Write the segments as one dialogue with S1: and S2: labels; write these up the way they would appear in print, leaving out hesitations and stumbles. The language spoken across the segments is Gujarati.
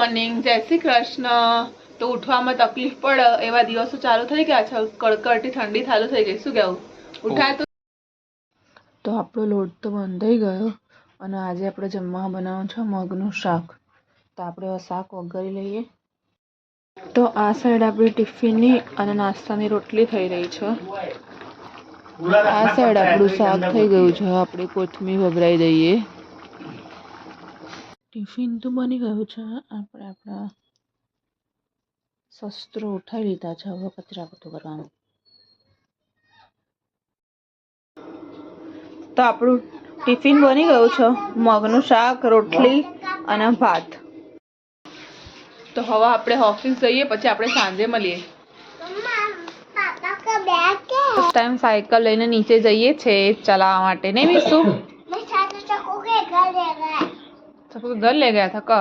S1: મોર્નિંગ, જય શ્રી કૃષ્ણ। તો ઉઠવામાં તકલીફ પડે એવા દિવસો ચાલુ થઈ ગયા છે। કડકડતી ઠંડી ચાલુ થઈ ગઈ, શું કહેવું? ઉઠાય તો આપણો લોટ તો બંધાઈ ગયો અને આજે આપણે જમવા બનાવવાનું છે મગનું શાક। તો આપણે શાક વઘારી લઈએ। તો આ સાઈડ આપણી ટિફિનની અને નાસ્તાની રોટલી થઈ રહી છે। આ સાઈડ આપણું શાક થઈ ગયું છે, આપણે કોથમીર વઘારી દઈએ। ટિફિન તો બની ગયું છે, આપણે આપણા શસ્ત્રો ઉઠાવી લીધા છે, હવે કચરા પોતું કરવાનું। તો આપણું ટિફિન બની ગયું છે, મગનું શાક, રોટલી અને ભાત। તો હવે આપણે ઓફિસ જઈએ, પછી આપણે સાંજે મળીએ। ટાઈમ સાયકલ લઈને નીચે જઈએ છે ચલાવવા માટે, નહીં મીસુ? घर ले गया था का।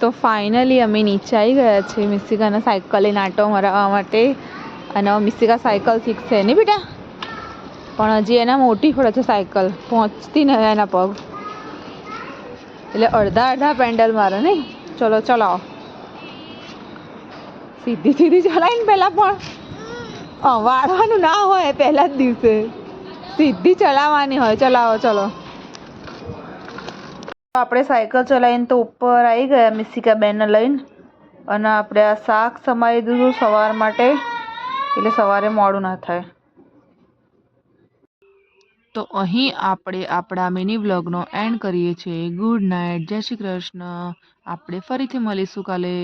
S1: તો ફાઇનલી અમે નીચે આવી ગયા છે મિસ્સિકાને સાયકલ લઈને આંટો મરાવવા માટે। અને મિસ્સિકા સાયકલ શીખશે નહીં બેટા, પણ હજી એના મોટી પડે છે સાયકલ, પહોંચતી નહીં એના પગ, એટલે અડધા અડધા પેન્ડલ મારે નહીં। ચલો ચલાવો, સીધી સીધી ચલાવીને પહેલાં, પણ વાળવાનું ના હોય પહેલા જ દિવસે, સીધી ચલાવવાની હોય। ચલાવો ચલો। આપણે સાયકલ ચલાવીને તો ઉપર આવી ગયા મિસ્સિકા બેનને લઈને, અને આપણે આ શાક સમારી દીધું સવાર માટે, એટલે સવારે મોડું ના થાય। તો અહીં આપણે આપણા મિની વ્લોગનો એન્ડ કરીએ છીએ। ગુડ નાઇટ, જય શ્રી કૃષ્ણ। આપણે ફરીથી મળીશું કાલે।